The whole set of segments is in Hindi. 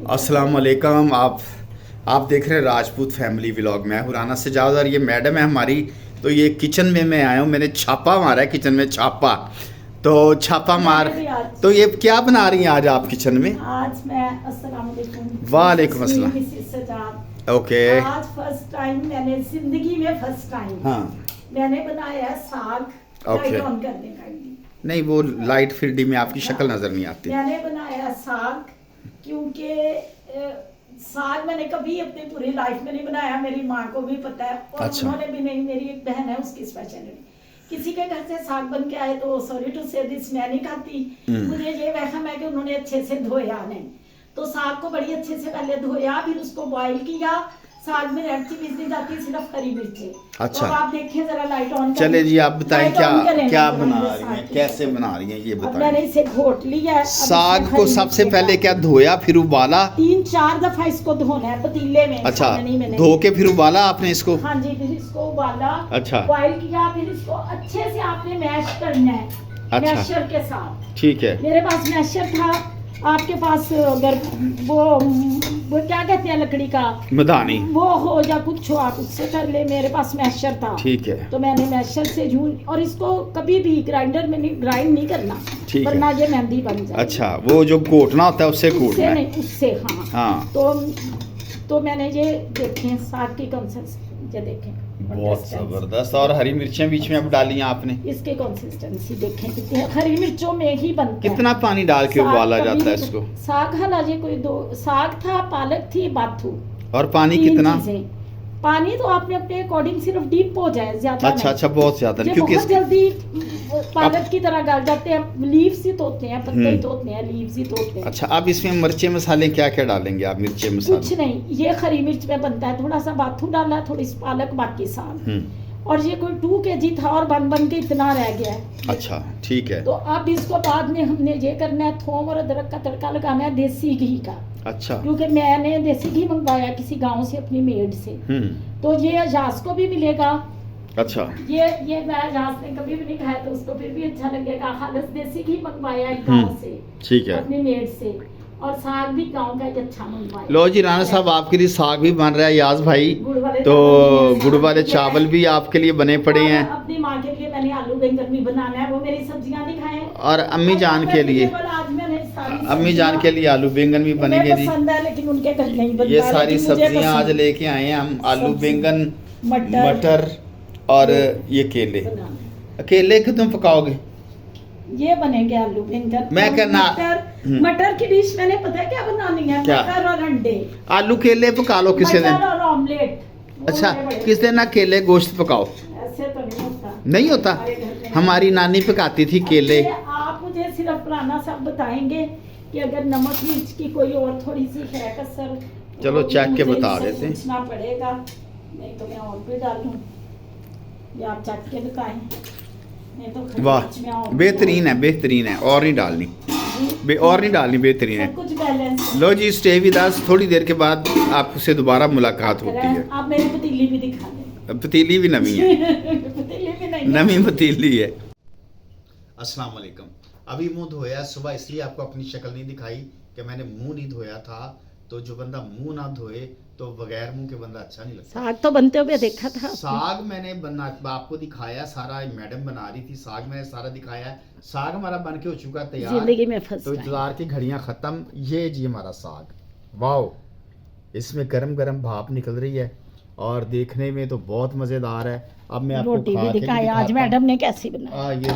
अस्सलाम वालेकुम। आप देख रहे हैं राजपूत फैमिली व्लॉग। मैं हूं राना सजाद और ये मैडम है हमारी। तो ये किचन में मैं आया हूँ, मैंने छापा मारा है किचन में, छापा। तो छापा मार, तो ये क्या बना रही हैं आज आप किचन में? आज मैं अस्सलाम वालेकुम। वालेकुम अस्सलाम। मिसेस सजाद। ओके। आज फर्स्ट टाइम मैंने जिंदगी में फर्स्ट टाइम हाँ मैंने बनाया साग। ओके। लाइट ऑन करने का ही। नहीं, वो लाइट फील्ड में आपकी शक्ल नजर नहीं आती। मैंने बनाया साग क्योंकि साग मैंने कभी अपनी पूरी लाइफ में नहीं बनाया, मेरी माँ को भी पता है और अच्छा। उन्होंने भी नहीं। मेरी एक बहन है, उसकी स्पेशलिटी। किसी के घर से साग बन के आए तो सॉरी टू से दिस मैं नहीं खाती। मुझे ये वहम है कि उन्होंने अच्छे से धोया नहीं। तो साग को बड़ी अच्छे से पहले धोया, फिर उसको बॉईल किया। साग में रेड चिलीज नहीं जाती, सिर्फ हरी मिर्ची। अच्छा। तो आप देखिए जरा लाइट ऑन। चले जी, आप बताएं क्या क्या जरा बना मेरे रही हैं, साग कैसे की। बना रही हैं ये अब बताएं। मैंने इसे घोट लिया है। अब साग इसमें को हरी सबसे मिर्ची पहले डाल- क्या धोया, फिर उबाला? 3-4 दफा इसको धोना है पतीले में। अच्छा, छाननी में नहीं। धो के फिर उबाला आपने इसको? हाँ जी, फिर इसको उबाला। अच्छा। बॉईल किया, फिर इसको अच्छे से आपने मैश करना है। अच्छा। मैशर के साथ। ठीक है। मेरे पास मैशर था, आपके पास अगर वो क्या कहते हैं लकड़ी का मदानी। वो हो या कुछ हो, आप उससे कर ले। मेरे पास मैशर था, ठीक है। तो मैंने मैशर से और इसको कभी भी ग्राइंडर में नहीं, ग्राइंड नहीं करना, ठीक है। वरना ये मेहंदी बन जाए। अच्छा, वो जो घोटना होता है उससे घोटना उससे है। नहीं, उससे। हाँ हाँ। तो मैंने ये देखें साग की कंसिस्टेंसी, ये देखें बहुत जबरदस्त। और हरी मिर्चें बीच में अब डाली हैं आपने? इसकी कंसिस्टेंसी देखें कितनी हरी मिर्चों में ही बनता है। कितना पानी डाल के साग उबाला कभी जाता है भी- इसको? साग हालांकि कोई 2 साग था, पालक थी, बाथू। और पानी 3 कितना? चीजें। पानी तो आपने अपने अकॉर्डिंग सिर्फ डीप हो जाए, ज्यादा अच्छा नहीं। अच्छा, बहुत ज्यादा नहीं, ये क्योंकि बहुत जल्दी पालक की तरह गल जाते हैं। लीव्स ही तोड़ते हैं, पत्ते ही तोड़ते हैं, लीव्स ही तोड़ते हैं। अच्छा, अब इसमें मिर्चे मसाले क्या क्या डालेंगे आप? मिर्चे कुछ मसाले? नहीं, ये हरी मिर्च में बनता है। थोड़ा सा बाथू डाला, थोड़ी सी पालक, बाकी साग। और ये कोई 2 kg था और बन के इतना रह गया है। अच्छा, ठीक है। तो अब इसको बाद में हमने ये करना है, थोम और अदरक का तड़का लगाना है देसी घी का। अच्छा। क्योंकि मैंने देसी घी मंगवाया किसी गांव से, अपनी मेड से। तो ये अजाज को भी मिलेगा। अच्छा। ये मैं अजाज ने कभी भी नहीं खाया, तो उसको फिर भी अच्छा लगेगा। खालिस देसी घी मंगवाया एक गांव से, ठीक है। अपनी मेड से। और साग भी गांव का एक अच्छा मंगवाया। लो जी राणा साहब, आपके लिए साग भी बन रहा है याज भाई। गुड़ वाले तो चावल भी हैं, गुड़ वाले साग चावल भी आपके लिए बने पड़े और हैं। अपनी माँ के लिए मैंने आलू बैंगन भी बनाना है, वो मेरी सब्जियां नहीं खाएं। और अम्मी जान के लिए, आज मैंने सारी अम्मी जान के लिए आलू बैंगन भी बनेंगे जी। पसंद है, लेकिन उनके घर नहीं बनता। ये सारी लेकिन मुझे सब्जियां आज पसंद लेके आए हैं हम। आलू सब्जी, बैंगन, मटर मटर और ये केले। बनाना है। केले को तुम पकाओगे? ये बनेंगे आलू बैंगन। मैं और कहना- मटर की डिश मैंने पता है क्या बनानी है? क्या? मटर और अंडे। आलू केले पका लो किसी दिन। मटर और ऑमलेट। वो अच्छा, बड़े बड़े। किस दिन ना केले गोश्त पकाओ। ऐसे तो नहीं होता। नहीं होता? हमारे घर में- हमारी नानी पकाती थी केले। अच्छा, आप मुझे सिर्फ पुराना सब बताएंगे कि अगर नमक मिर्च की कोई और थोड़ी सी है कसर, चलो, तो चख के मुझे बता इससे देते हैं। पूछना पड़ेगा, नहीं तो मैं और भी डालूं। या आप चख के बताएं, नहीं तो खरी वाह, मिर्च में और भी बेहतरीन है, बेहतरीन है। और नहीं डालनी, जी, और नहीं डालनी, बेहतरीन है। सब कुछ बैलेंस है। लो जी, स्टे विद अस। थोड़ी देर के बाद आपसे दोबारा मुलाकात होती है। आप मेरी पतीली भी दिखा दें। पतीली भी नवी है। पतीली भी नहीं है। नवी पतीली है। अस्सलाम वालेकुम। अभी मुंह धोया सुबह, इसलिए आपको अपनी शक्ल नहीं दिखाई कि मैंने मुंह नहीं धोया था। तो जो बंदा मुंह ना धोए तो बगैर मुंह के बंदा अच्छा नहीं लगता। साग तो बनते हुए देखा था। साग मैंने बना आपको दिखाया सारा, मैडम बना रही थी। साग मैंने सारा दिखाया। साग हमारा बन के हो चुका तैयार। जिंदगी में फर्स्ट तो टाइम। इंतजार की घड़ियां खत्म। ये जी हमारा साग, वाओ। इसमें गरम गरम भाप निकल रही है और देखने में तो बहुत मजेदार है। अब मैं आपको रोटी खा भी के दिखाई आज दिखाता हूं। मैडम ने कैसी बनाई। ये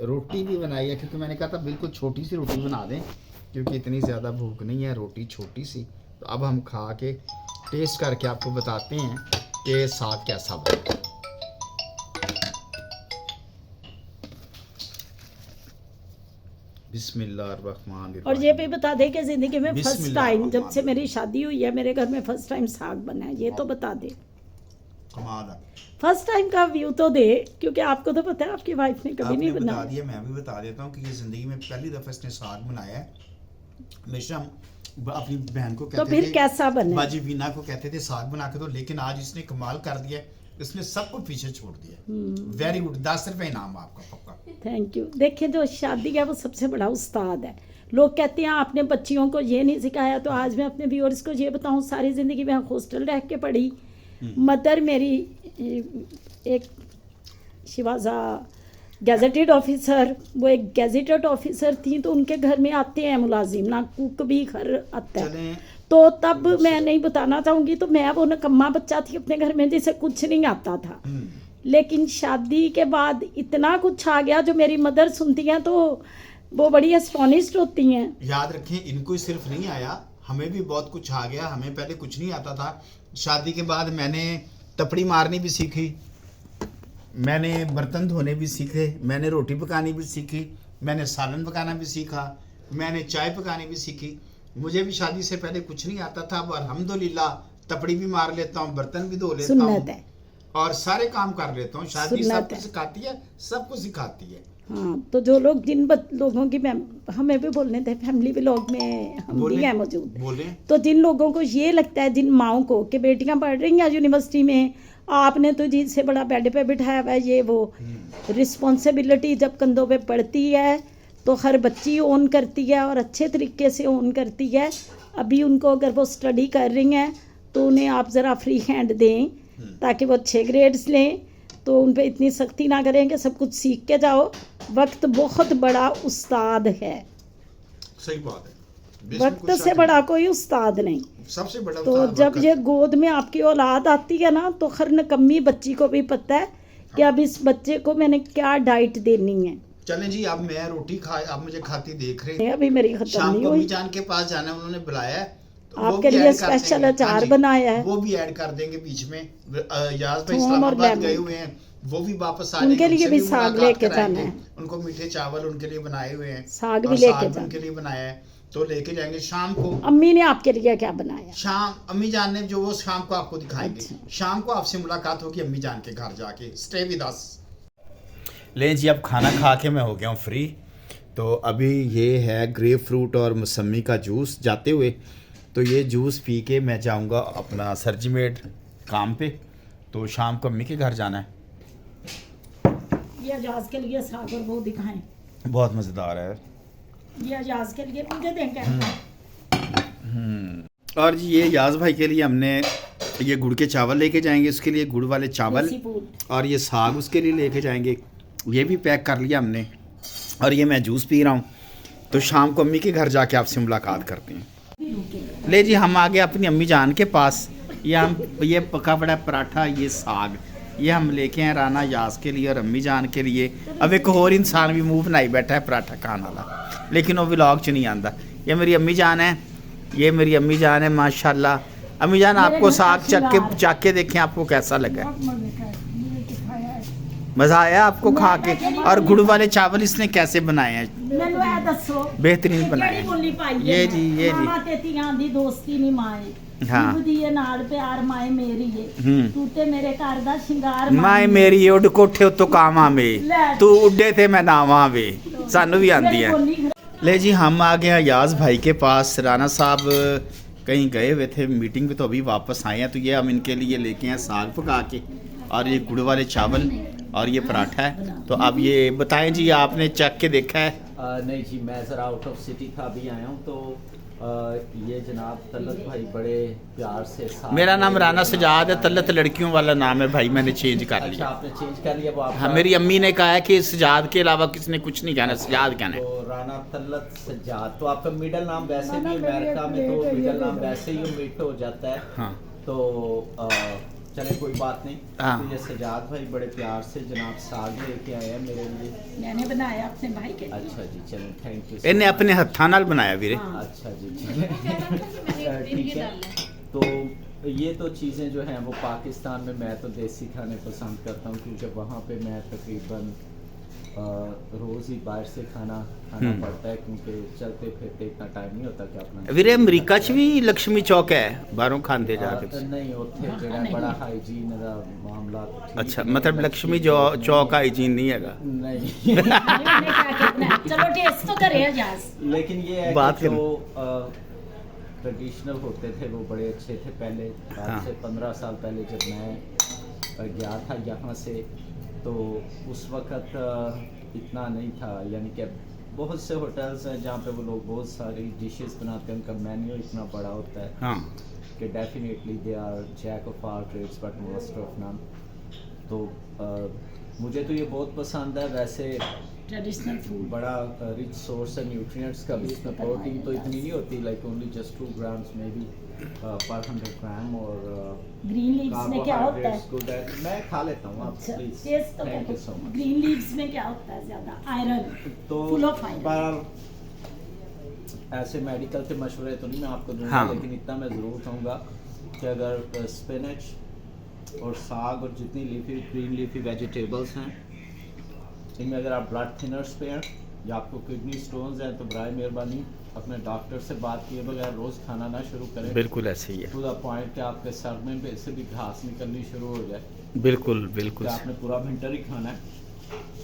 रोटी भी बनाई है, क्योंकि मैंने कहा था बिल्कुल छोटी सी रोटी बना दें, क्योंकि इतनी ज़्यादा भूख नहीं है, रोटी छोटी सी। तो अब हम खा के टेस्ट करके आपको बताते हैं कि साग कैसा बना। बिस्मिल्लाहिर्रहमानिर्रहीम। और ये भी बता दे कि जिंदगी में फर्स्ट बिस्मिल्लाह। टाइम, जब से मेरी शादी हुई है, मेरे घर में फर्स्ट टाइम साग बना है। ये तो बता दे, कमाल है। फर्स्ट टाइम का व्यू तो दे, क्योंकि आपको तो पता है आपकी वाइफ ने कभी आपने नहीं बता बनाया। दिया, मैं भी बता देता हूँ कि ये ज़िंदगी में पहली दफ़ा इसने साग बनाया है। हमेशा हम अपनी बहन को तो कहते फिर थे, कैसा बना? बाजी बीना को कहते थे साग बना के दो, लेकिन आज इसने कमाल कर दिया। इसने सबको पीछे छोड़ दिया। Very good. 10 रुपए इनाम आपका पक्का। Thank you. देखिए, जो शादी है वो सबसे बड़ा उस्ताद है। लोग कहते हैं आपने बच्चियों को ये नहीं सिखाया, तो आज मैं अपने व्यूअर्स को ये बताऊं, सारी ज़िंदगी मैं हॉस्टल रह के पढ़ी। मदर मेरी एक शिवाजा गैजेटेड ऑफिसर, वो एक गैजेटेड ऑफिसर थी, तो उनके घर में आते हैं मुलाजिम, ना कुक भी घर आता है। तो तब मैं नहीं बताना चाहूँगी, तो मैं वो नकम्मा बच्चा थी अपने घर में जिसे कुछ नहीं आता था। लेकिन शादी के बाद इतना कुछ आ गया जो मेरी मदर सुनती हैं तो वो बड़ी एस्टोनिश्ड होती हैं। याद रखें, इनको सिर्फ नहीं आया, हमें भी बहुत कुछ आ गया। हमें पहले कुछ नहीं आता था। शादी के बाद मैंने तपड़ी मारनी भी सीखी, मैंने बर्तन धोने भी सीखे, मैंने रोटी पकानी भी सीखी, मैंने सालन पकाना भी सीखा, मैंने चाय पकानी भी सीखी। मुझे भी शादी से पहले कुछ नहीं आता था। अब अल्हम्दुलिल्लाह तपड़ी भी मार लेता हूँ, बर्तन भी धो लेता हूँ और सारे काम कर लेता हूँ। शादी सब कुछ सिखाती है, सब कुछ सिखाती है। हाँ, तो जो लोग जिन लोगों की हमें भी बोलने थे, फैमिली व्लॉग में हम भी हैं मौजूद, तो जिन लोगों को ये लगता है, जिन माओं को कि बेटियां पढ़ रही हैं यूनिवर्सिटी में, आपने तो जी से बड़ा बेड पे बिठाया हुआ है, ये वो रिस्पॉन्सिबिलिटी जब कंधों पे पड़ती है तो हर बच्ची ओन करती है और अच्छे तरीके से ओन करती है। अभी उनको अगर वो स्टडी कर रही हैं तो उन्हें आप ज़रा फ्री हैंड दें ताकि वो अच्छे ग्रेड्स लें, तो उन पे इतनी सख्ती ना करें कि सब कुछ सीख के जाओ। वक्त बहुत बड़ा उस्ताद है, सही बात है, वक्त से बड़ा कोई उस्ताद नहीं, सबसे बड़ा तो जब ये गोद में आपकी औलाद आती है ना, तो हर नकम्मी बच्ची को भी पता है कि अब इस बच्चे को मैंने क्या डाइट देनी है। चलें जी, अब मैं रोटी आप मुझे खाती देख रहे हैं। अभी मेरी खत्म शाम नहीं को हुई। अम्मी जान के पास जाना है, उन्होंने बुलाया है, तो आपके लिए स्पेशल अचार बनाया है, वो भी ऐड कर देंगे बीच में। याद भाई इस्लामाबाद गए हुए हैं, वो भी वापस आ जाएंगे, उनके लिए भी साग लेके जाना है, उनको मीठे चावल उनके लिए बनाए हुए हैं, साग भी लेके जाना उनके लिए बनाया है, तो लेके जाएंगे शाम को। अम्मी ने आपके लिए क्या बनाया? शाम अम्मी जान ने जो वो शाम को आपको दिखाएंगे। शाम को आपसे मुलाकात होगी अम्मी जान के घर जाके। Stay with us. ले जी, अब खाना खा के मैं हो गया हूँ फ्री। तो अभी ये है ग्रेप फ्रूट और मौसमी का जूस। जाते हुए तो ये जूस पी के मैं जाऊँगा अपना सर्जिमेट काम पे, तो शाम को अम्मी के घर जाना है। ये अजाज के लिए साग और वो दिखाएं, बहुत मज़ेदार है ये अजाज के लिए मुझे देंगे। और जी ये याज भाई के लिए हमने ये गुड़ के चावल लेके जाएंगे, उसके लिए गुड़ वाले चावल, और ये साग उसके लिए लेके जाएंगे, ये भी पैक कर लिया हमने। और ये मैं जूस पी रहा हूँ। तो शाम को अम्मी के घर जाके आपसे मुलाकात करते हैं। ले जी, हम आ गए अपनी अम्मी जान के पास। ये पका बड़ा पराठा, ये साग, ये हम लेके हैं राना याज के लिए और अम्मी जान के लिए। अब एक और इंसान भी मुंह बनाई बैठा है पराठा खाने वाला, लेकिन वो व्लॉग च नहीं आता। ये मेरी अम्मी जान है, ये मेरी अम्मी जान है माशाल्लाह। अम्मी जान, आपको साग चख के देखें, आपको कैसा लगा? मज़ा आया आपको खा के? और गुड़ वाले चावल इसने कैसे बनाए हैं? बेहतरीन बनाए हैं। ये जी, ये जी दोस्ती नहीं माए, हाँ, नाल प्यार माए मेरी तू ते मेरे घर दा शिंगार माए मेरी उड कोठे उत्तों कावां वे, तू उड्डे थे मैं नावां वे, सानू भी आंदी है। ले जी, हम आ गए याज भाई के पास। राना साहब कहीं गए हुए थे मीटिंग पे, तो अभी वापस आए हैं। तो ये हम इनके लिए लेके हैं साग पका के, और ये गुड़ वाले चावल, और ये पराठा है। तो अब ये बताएं जी, आपने चख के देखा है? नहीं जी, मैं ज़रा आउट ऑफ सिटी था, अभी आया हूँ। तो ये जनाब तलत भाई बड़े प्यार से साथ। मेरा नाम राना सजाद है, तलत लड़कियों वाला नाम है भाई, मैंने चेंज कर लिया। अच्छा, आपने चेंज कर लिया? वो हाँ, मेरी अम्मी ने कहा है कि सजाद के अलावा किसने कुछ नहीं कहना, सजाद कहना है। तो राना तलत सजाद, तो आपका मिडिल नाम वैसे भी अमेरिका में तो मिडिल नाम वैसे ही ओमिट हो जाता है। हाँ, तो चले कोई बात नहीं। हाँ। तो ये सजाद भाई बड़े प्यार से जनाब साग लेके आए हैं मेरे लिए। मैंने बनाया अपने भाई के लिए। अच्छा जी, चलो थैंक यू। इन्हें अपने हत्था नाल बनाया वीरे। अच्छा जी, ठीक है। तो ये तो चीज़ें जो हैं वो पाकिस्तान में, मैं तो देसी खाने पसंद करता हूँ, क्योंकि वहाँ पे मैं तकरीबन रोज़ ही बाहर से खाना पड़ता है, क्योंकि चलते फिरते इतना टाइम नहीं होता कि अपना। वीरे अमरीका च भी लक्ष्मी चौक है, बाहरों खांदे जाके? नहीं, उत्थे जेड़ा बड़ा हाइजीन दा मामला। अच्छा, मतलब लक्ष्मी चौक हाइजीन नहीं हैगा? नहीं। चलो टेस्ट तो करे अजाज। लेकिन ये है बात कि जो ट्रेडिशनल होते थे वो बड़े अच्छे थे पहले। आज से 15 साल पहले जब मैं गया था यहाँ से, तो उस वक़्त इतना नहीं था, यानी कि बहुत से होटल्स हैं जहाँ पे वो लोग बहुत सारी डिशेस बनाते हैं, उनका मेन्यू इतना बड़ा होता है हाँ कि definitely they are jack of all trades but master of none. तो मुझे तो ये बहुत पसंद है। वैसे ट्रेडिशनल फूड बड़ा रिच सोर्स है न्यूट्रिएंट्स का भी, इसमें प्रोटीन तो इतनी नहीं होती, like only just 2 grams maybe पर 100 ग्राम, और ग्रीन लीव्स में क्या होता है? गुड है। मैं खा लेता हूँ, आप अच्छा, प्लीज, टेस्ट तो thank you so much. Green leaves में क्या होता है? ज्यादा आयरन, तो फुल ऑफ आयरन। पर ऐसे मेडिकल के मशवरे तो नहीं मैं आपको दूंगा, हाँ। लेकिन इतना मैं ज़रूर कहूँगा कि अगर स्पिनच और साग और जितनी लीफी ग्रीन लीफी वेजिटेबल्स हैं, इनमें अगर आप ब्लड थिनर्स पे हैं या आपको किडनी स्टोन्स हैं, तो बराए मेहरबानी अपने डॉक्टर से बात किए बगैर रोज़ खाना ना शुरू करें। बिल्कुल ऐसे ही है, टू द पॉइंट कि आपके सर में से भी घास निकलनी शुरू हो जाए, बिल्कुल बिल्कुल। कि आपने पूरा विंटर ही खाना है।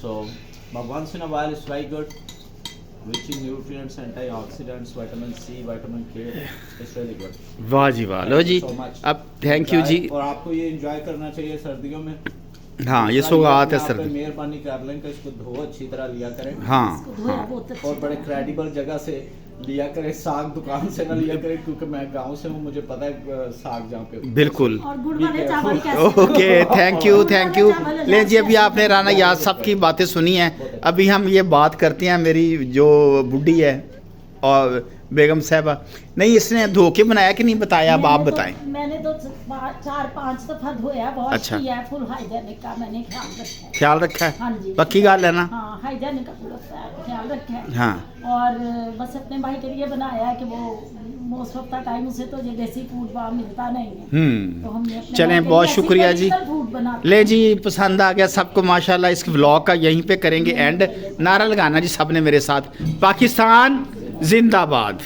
So once in a while is very good, rich in nutrients, antioxidants, vitamin C, vitamin K, it's really good. वाह जी वाह, लो जी, Thank you so much. अब थैंक यू जी। और आपको ये एंजॉय करना चाहिए सर्दियों में। हाँ ये दूसरा सौगात है आप पे सर्दी। मेहरबानी कर लें कि इसको धो अच्छी तरह लिया करें, हाँ इसको धोया बहुत अच्छी और बड़े तरह। क्रेडिबल जगह से लिया करें, साग दुकान से ना लिया करें, क्योंकि मैं गांव से हूँ, मुझे पता है साग जहाँ पे बिल्कुल। और गुड़ वाले चावल कैसे? Okay thank you. ले जी, अभी आपने राना याद सब की बातें सुनी हैं, अभी हम ये बात करते हैं, मेरी जो बुढ़ी है और बेगम साहबा, नहीं इसने धो के बनाया कि नहीं बताया, अब आप बताएं। मैंने तो 4-5 दफा धोया, वॉश अच्छा। किया है, फुल हाइजेनिक का मैंने ख्याल रखा है। ख्याल रखा है, हाँ जी, पक्की गल है ना? हाँ हाइजेनिक का पूरा ख्याल रखा है। हाँ और बस अपने भाई के लिए बनाया है कि वो मोस्ट ऑफ द टाइम उसे तो ये देसी फूड वहाँ मिलता नहीं है, तो हमने अपने चलें, भाई के बहुत लिए ऐसी शुक्रिया जी। traditional food बनाते ले हैं। जी, पसंद आ गया सबको माशाल्लाह। इस व्लॉग का यहीं पे करेंगे एंड। नारा लगाना जी सबने मेरे साथ, पाकिस्तान जिंदाबाद।